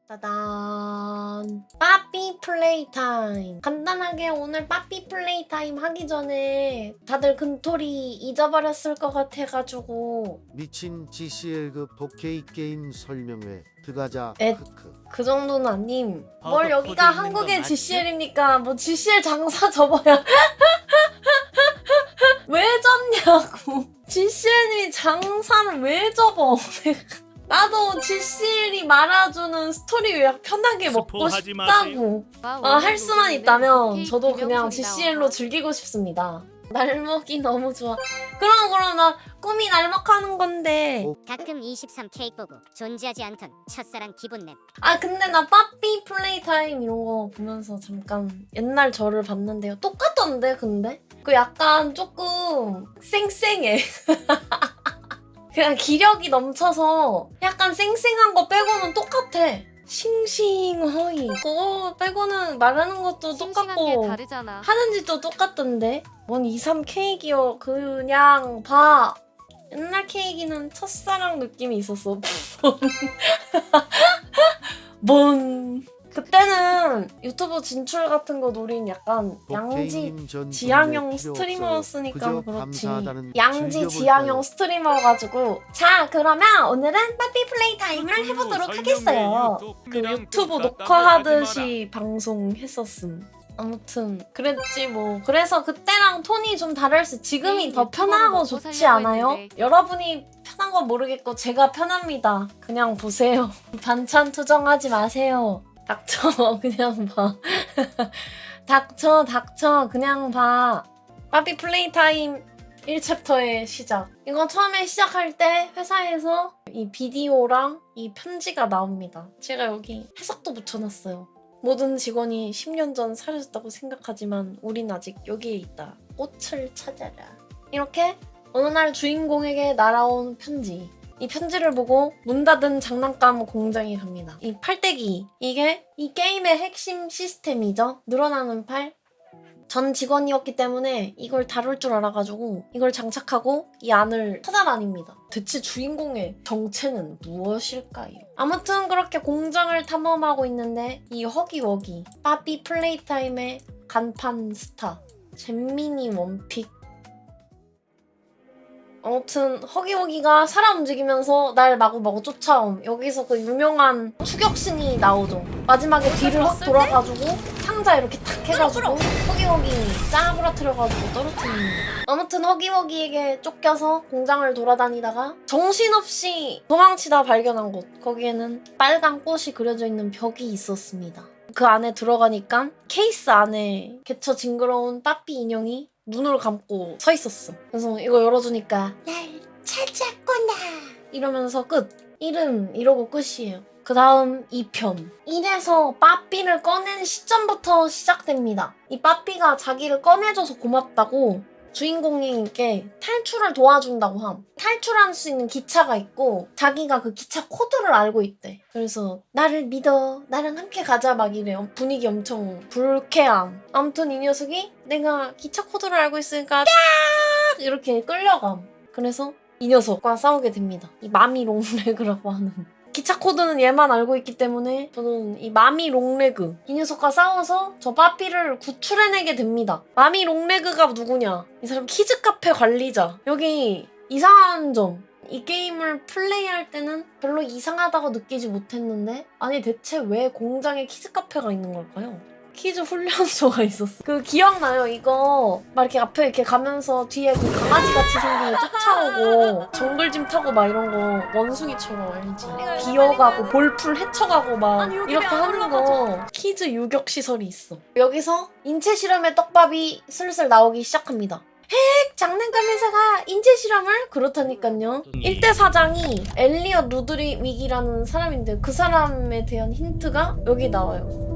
짜잔! 빠삐 플레이 타임! 간단하게 오늘 빠삐 플레이 타임 하기 전에 다들 금토리 잊어버렸을 것 같아가지고 미친 GCL급 독케이 게임 설명회 들어가자. 에? 크크. 그 정도는 아님. 아, 뭘 그 여기가 코드 있는 거 한국의 맞지? GCL입니까? 뭐 GCL 장사 접어야 왜 접냐고. GCL이 장사를 왜 접어? 나도 GCL이 말아주는 스토리 요약 편하게 먹고 스포하지 마세요. 싶다고. 할 수만 있다면 저도 그냥 GCL로 즐기고 싶습니다. 날먹이 너무 좋아. 그럼 나 꿈이 날먹하는 건데. 가끔 23 케이크 보고 존재하지 않던 첫사랑 기분 냄. 아 근데 나 빠삐 플레이 타임 이런 거 보면서 잠깐 옛날 저를 봤는데요. 똑같던데 근데? 그 약간 조금 쌩쌩해. 그냥 기력이 넘쳐서 약간 쌩쌩한 거 빼고는 똑같아. 싱싱허이. 그거 빼고는 말하는 것도 싱싱한 게 똑같고 다르잖아. 하는 짓도 똑같던데? 뭔 23 케이크요. 그냥 봐. 옛날 케이크는 첫사랑 느낌이 있었어. 뭔. 그때는 유튜브 진출 같은 거 노린 약간 양지 지향형 스트리머였으니까 그렇지. 양지 지향형 스트리머여가지고. 자 그러면 오늘은 빠삐 플레이 타임을 해보도록 하겠어요. 그 유튜브 녹화하듯이 방송했었음. 아무튼 그랬지 뭐. 그래서 그때랑 톤이 좀 다를수. 지금이 더 편하고 좋지 않아요? 여러분이 편한 건 모르겠고 제가 편합니다. 그냥 보세요. 반찬 투정하지 마세요. 닥쳐 그냥 봐. 닥쳐 그냥 봐. 빠삐 플레이 타임 1챕터의 시작. 이거 처음에 시작할 때 회사에서 이 비디오랑 이 편지가 나옵니다. 제가 여기 해석도 붙여놨어요. 모든 직원이 10년 전 사라졌다고 생각하지만 우린 아직 여기에 있다. 꽃을 찾아라. 이렇게 어느 날 주인공에게 날아온 편지. 이 편지를 보고 문 닫은 장난감 공장에 갑니다. 이 팔대기, 이게 이 게임의 핵심 시스템이죠. 늘어나는 팔. 전 직원이었기 때문에 이걸 다룰 줄 알아가지고 이걸 장착하고 이 안을 찾아다닙니다. 대체 주인공의 정체는 무엇일까요? 아무튼 그렇게 공장을 탐험하고 있는데 이 허기워기 빠삐 플레이 타임의 간판 스타 잼민이 원픽. 아무튼 허기허기가 사람 움직이면서 날 마구마구 쫓아옴. 여기서 그 유명한 추격신이 나오죠. 마지막에 뒤를 확 돌아가지고 상자 이렇게 탁 해가지고 허기허기 짜부러뜨려가지고 떨어뜨립니다. 아무튼 허기허기에게 쫓겨서 공장을 돌아다니다가 정신없이 도망치다 발견한 곳. 거기에는 빨간 꽃이 그려져 있는 벽이 있었습니다. 그 안에 들어가니까 케이스 안에 개처 징그러운 빠삐 인형이 눈을 감고 서 있었어. 그래서 이거 열어주니까 날 찾았구나 이러면서 끝. 이름 이러고 끝이에요. 그 다음 2편. 이래서 빠삐를 꺼낸 시점부터 시작됩니다. 이 빠삐가 자기를 꺼내줘서 고맙다고 주인공에게 탈출을 도와준다고 함. 탈출할 수 있는 기차가 있고 자기가 그 기차 코드를 알고 있대. 그래서 나를 믿어, 나랑 함께 가자 막 이래요. 분위기 엄청 불쾌함. 아무튼 이 녀석이 내가 기차 코드를 알고 있으니까 딱 이렇게 끌려감. 그래서 이 녀석과 싸우게 됩니다. 이 마미 롱레그라고 하는. 기차 코드는 얘만 알고 있기 때문에 저는 이 마미 롱레그 이 녀석과 싸워서 저 빠삐를 구출해내게 됩니다. 마미 롱레그가 누구냐? 이 사람 키즈 카페 관리자. 여기 이상한 점. 이 게임을 플레이할 때는 별로 이상하다고 느끼지 못했는데 아니 대체 왜 공장에 키즈 카페가 있는 걸까요? 키즈 훈련소가 있었어. 그 기억나요? 이거 막 이렇게 앞에 이렇게 가면서 뒤에 그 강아지 같이 생긴 게 쫓아오고 정글짐 타고 막 이런 거 원숭이처럼 알지? 기어가고 볼풀 헤쳐가고 막 이렇게 하는 거 키즈 유격 시설이 있어. 여기서 인체 실험의 떡밥이 슬슬 나오기 시작합니다. 핵! 장난감 회사가 인체 실험을? 그렇다니까요. 1대 사장이 엘리엇 루드위기라는 사람인데 그 사람에 대한 힌트가 여기 나와요.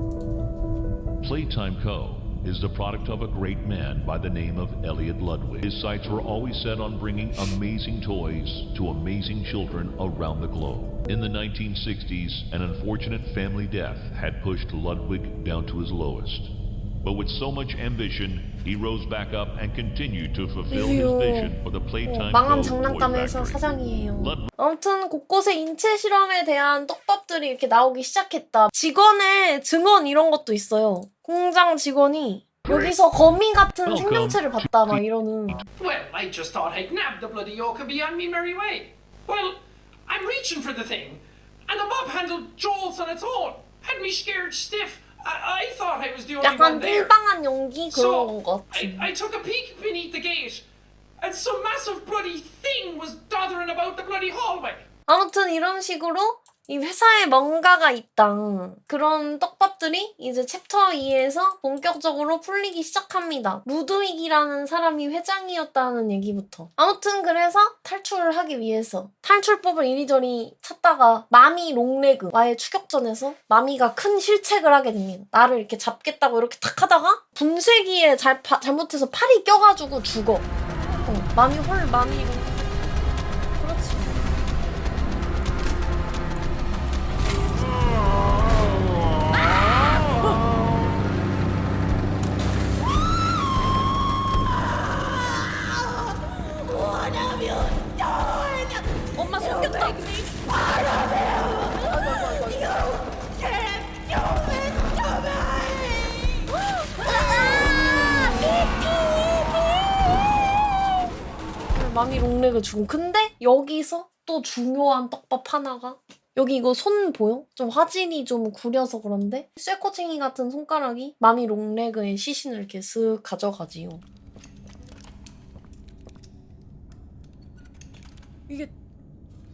Playtime Co. is the product of a great man by the name of Elliot Ludwig. His sights were always set on bringing amazing toys to amazing children around the globe. In the 1960s, an unfortunate family death had pushed Ludwig down to his lowest. But with so much ambition, he rose back up and continued to fulfill his vision for the Playtime 망한 Co. 장난감 toy 회사 factory. 사장이에요. Ludwig 아무튼 곳곳에 인체 실험에 대한 떡밥들이 이렇게 나오기 시작했다. 직원의 증언 이런 것도 있어요. 공장 직원이 여기서 거미 같은 생명체를 봤다 막 이러는. Well, I just thought I'd nab the bloody yoke and be on me merry way. Well, I'm reaching for the thing, and the mob handle jolts on its own. Had me scared stiff. I thought I was the only 약간 one there. 띨빵한 연기 그런 것 같아. I took a peek beneath the gate, and some massive bloody thing was doddering about the bloody hallway. 아무튼 이런 식으로 이 회사에 뭔가가 있다. 그런 떡밥들이 이제 챕터 2에서 본격적으로 풀리기 시작합니다. 루드윅이라는 사람이 회장이었다는 얘기부터. 아무튼 그래서 탈출을 하기 위해서 탈출법을 이리저리 찾다가 마미 롱레그와의 추격전에서 마미가 큰 실책을 하게 됩니다. 나를 이렇게 잡겠다고 이렇게 탁 하다가 분쇄기에 잘못해서 팔이 껴가지고 죽어. 마미 롱레그. 그렇지. 엄마 속였다. 마미 롱레그 죽음. 근데 여기서 또 중요한 떡밥 하나가 여기 이거 손 보여? 좀 화질이 좀 구려서 그런데 쇠꼬챙이 같은 손가락이 마미 롱레그의 시신을 이렇게 쓱 가져가지요. 이게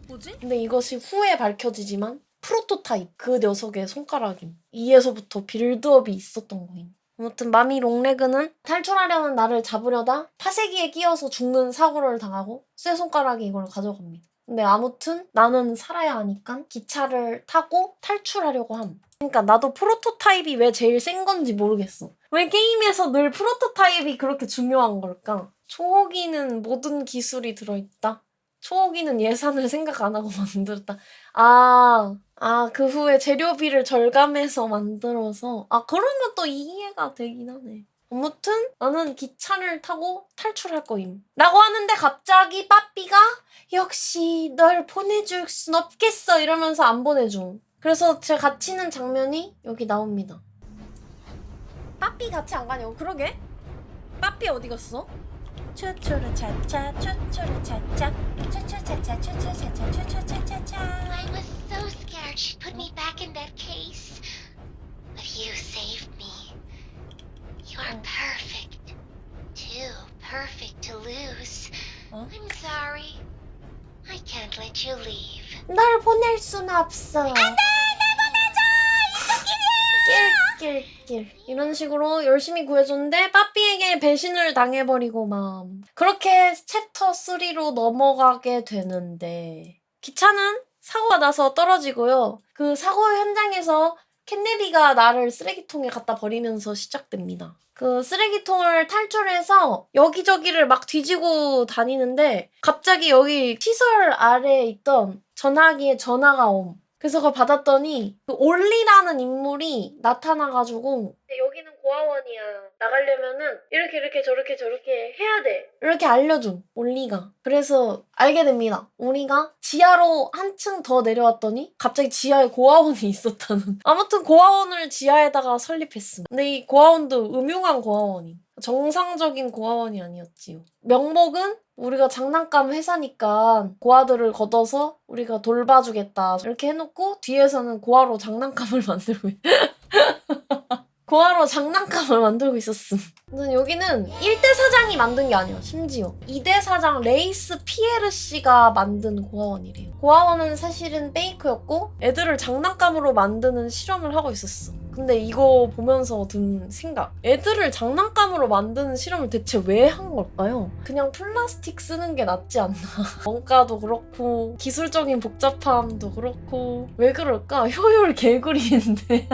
뭐지? 근데 이것이 후에 밝혀지지만 프로토타입 그 녀석의 손가락임. 이에서부터 빌드업이 있었던 거임. 아무튼 마미 롱레그는 탈출하려는 나를 잡으려다 파쇄기에 끼어서 죽는 사고를 당하고 쇠 손가락이 이걸 가져갑니다. 근데 아무튼 나는 살아야 하니까 기차를 타고 탈출하려고 함. 그러니까 나도 프로토타입이 왜 제일 센 건지 모르겠어. 왜 게임에서 늘 프로토타입이 그렇게 중요한 걸까? 초호기는 모든 기술이 들어있다. 초호기는 예산을 생각 안 하고 만들었다. 그 후에 재료비를 절감해서 만들어서. 그러면 또 이해가 되긴 하네. 아무튼 나는 기차를 타고 탈출할 거임. 라고 하는데 갑자기 빠삐가 역시 널 보내줄 순 없겠어 이러면서 안 보내줘. 그래서 제 갇히는 장면이 여기 나옵니다. 빠삐 같이 안 가냐고. 그러게? 빠삐 어디 갔어? 추추르 차차 추추르 차차 추추 차차 추추 차차 추추 차차차. I was so scared she'd put me back in that case. But you saved me. You're perfect. Too perfect to lose. I'm sorry. I can't let you leave. 널 보낼 수는 없어. 안돼, 날 보내줘. 이쪽 길. 이런 식으로 열심히 구해줬는데 빠삐에게 배신을 당해버리고 막 그렇게 챕터 3로 넘어가게 되는데 기차는 사고가 나서 떨어지고요. 그 사고 현장에서 캔네디가 나를 쓰레기통에 갖다 버리면서 시작됩니다. 그 쓰레기통을 탈출해서 여기저기를 막 뒤지고 다니는데 갑자기 여기 시설 아래에 있던 전화기에 전화가 옴. 그래서 그걸 받았더니 그 올리라는 인물이 나타나가지고 여기는 고아원이야. 나가려면은 이렇게 저렇게 해야 돼. 이렇게 알려줌. 올리가. 그래서 알게 됩니다. 우리가 지하로 한층 더 내려왔더니 갑자기 지하에 고아원이 있었다는. 아무튼 고아원을 지하에다가 설립했음. 근데 이 고아원도 음흉한 고아원이. 정상적인 고아원이 아니었지요. 명목은 우리가 장난감 회사니까 고아들을 걷어서 우리가 돌봐주겠다 이렇게 해놓고 뒤에서는 고아로 장난감을 만들고 고아로 장난감을 만들고 있었음. 근데 여기는 1대 사장이 만든 게 아니야. 심지어 2대 사장 레이스 피에르 씨가 만든 고아원이래요. 고아원은 사실은 페이크였고 애들을 장난감으로 만드는 실험을 하고 있었어. 근데 이거 보면서 든 생각, 애들을 장난감으로 만드는 실험을 대체 왜 한 걸까요? 그냥 플라스틱 쓰는 게 낫지 않나. 원가도 그렇고 기술적인 복잡함도 그렇고 왜 그럴까? 효율 개구리인데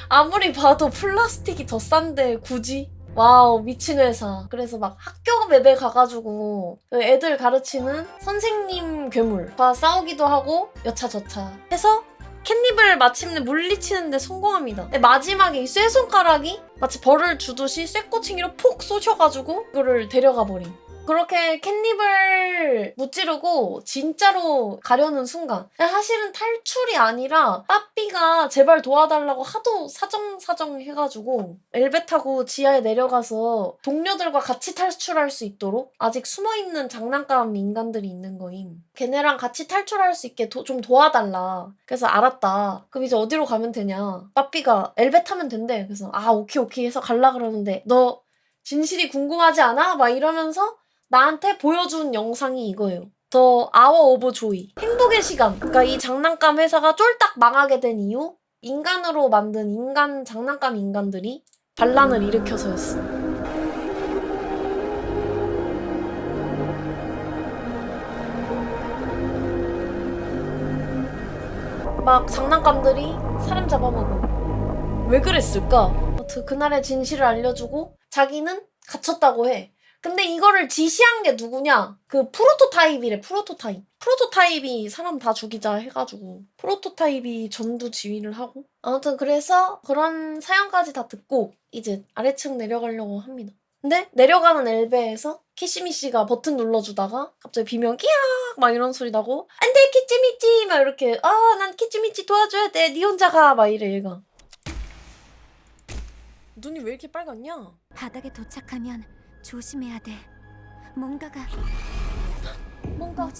아무리 봐도 플라스틱이 더 싼데 굳이? 와우, 미친 회사. 그래서 막 학교 맵에 가가지고 애들 가르치는 선생님 괴물과 싸우기도 하고 여차저차 해서 캣닙을 마침내 물리치는데 성공합니다. 근데 마지막에 이 쇠손가락이 마치 벌을 주듯이 쇠꼬챙이로 폭 쏘셔가지고 이거를 데려가 버림. 그렇게 캣닙을 무찌르고 진짜로 가려는 순간 사실은 탈출이 아니라 빠삐가 제발 도와달라고 하도 사정 해가지고 엘베 타고 지하에 내려가서 동료들과 같이 탈출할 수 있도록 아직 숨어있는 장난감 인간들이 있는 거임. 걔네랑 같이 탈출할 수 있게 좀 도와달라. 그래서 알았다. 그럼 이제 어디로 가면 되냐. 빠삐가 엘베 타면 된대. 그래서 아 오케이 해서 갈라 그러는데 너 진실이 궁금하지 않아? 막 이러면서 나한테 보여준 영상이 이거예요. 더 아워 오브 조이. 행복의 시간. 그러니까 이 장난감 회사가 쫄딱 망하게 된 이유? 인간으로 만든 장난감 인간들이 반란을 일으켜서였어. 막 장난감들이 사람 잡아먹음. 왜 그랬을까? 아무튼 그날의 진실을 알려주고 자기는 갇혔다고 해. 근데 이거를 지시한 게 누구냐? 그 프로토타입이래, 프로토타입. 프로토타입이 사람 다 죽이자 해가지고 프로토타입이 전두 지휘를 하고 아무튼 그래서 그런 사연까지 다 듣고 이제 아래층 내려가려고 합니다. 근데 내려가는 엘베에서 키시미씨가 버튼 눌러주다가 갑자기 비명 끼악 막 이런 소리 나고 안돼 키치미치 막 이렇게 난 키치미치 도와줘야 돼 니 혼자 가 막 이래 얘가. 눈이 왜 이렇게 빨갛냐? 바닥에 도착하면 조심해야 돼. 뭔가 뭔가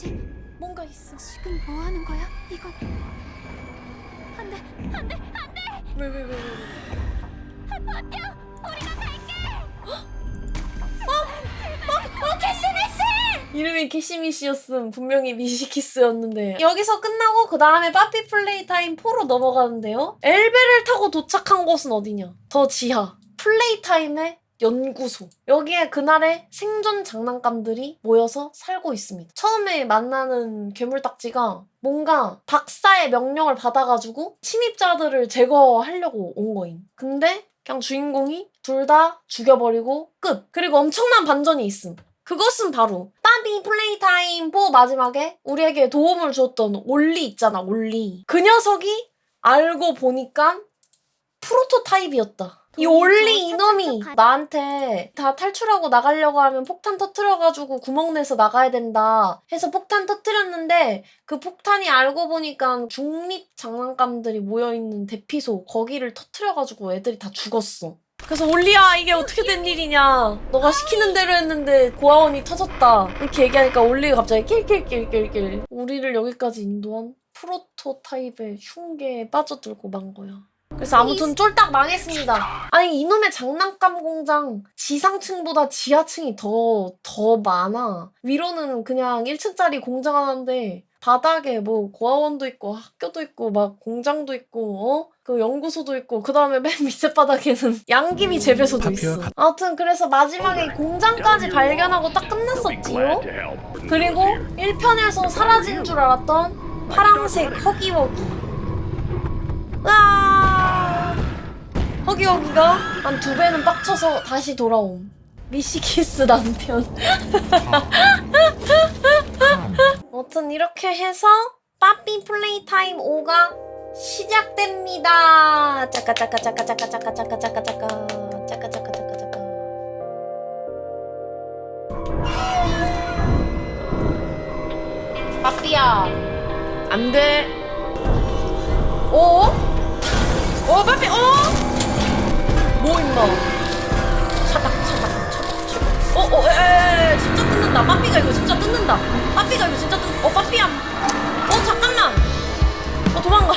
있어. 지금 뭐 하는 거야? 이건 안 돼. 왜. 버텨. 우리가 갈게. 캐시미씨! 이름이 캐시미씨였음. 분명히 미시키스였는데. 여기서 끝나고 그 다음에 빠삐 플레이타임 4로 넘어가는데요. 엘베를 타고 도착한 곳은 어디냐? 더 지하. 플레이타임의 연구소. 여기에 그날의 생존 장난감들이 모여서 살고 있습니다. 처음에 만나는 괴물딱지가 뭔가 박사의 명령을 받아가지고 침입자들을 제거하려고 온 거임. 근데 그냥 주인공이 둘 다 죽여버리고 끝. 그리고 엄청난 반전이 있음. 그것은 바로 빠삐 플레이타임 4 마지막에 우리에게 도움을 줬던 올리 있잖아, 올리. 그 녀석이 알고 보니까 프로토타입이었다. 이 올리 이놈이 나한테 다 탈출하고 나가려고 하면 폭탄 터트려가지고 구멍 내서 나가야 된다 해서 폭탄 터트렸는데 그 폭탄이 알고 보니까 중립 장난감들이 모여있는 대피소 거기를 터트려가지고 애들이 다 죽었어. 그래서 올리야 이게 어떻게 된 일이냐 너가 시키는 대로 했는데 고아원이 터졌다 이렇게 얘기하니까 올리가 갑자기 낄낄낄낄낄 우리를 여기까지 인도한 프로토타입의 흉계에 빠져들고 만 거야. 그래서 아무튼 쫄딱 망했습니다. 아니 이놈의 장난감 공장 지상층보다 지하층이 더 많아. 위로는 그냥 1층짜리 공장 하나인데 바닥에 뭐 고아원도 있고 학교도 있고 막 공장도 있고 그 연구소도 있고 그 다음에 맨 밑에 바닥에는 양귀비 재배소도 있어. 아무튼 그래서 마지막에 공장까지 발견하고 딱 끝났었지요. 그리고 1편에서 사라진 줄 알았던 파랑색 허기허기. 으아! 허기허기가 한 2배는 빡쳐서 다시 돌아옴. 미시키스 남편. 아무튼 이렇게 해서 빠삐 플레이타임 5가 시작됩니다. 짜까짜까짜까짜까짜까짜까짜까짜까 짜까짜까짜까짜까. 빠삐야 안돼. 빠삐 뭐 임마. 차닥 진짜 뜯는다. 빠삐가 이거 진짜 뜯는다. 빠삐야 잠깐만 도망가.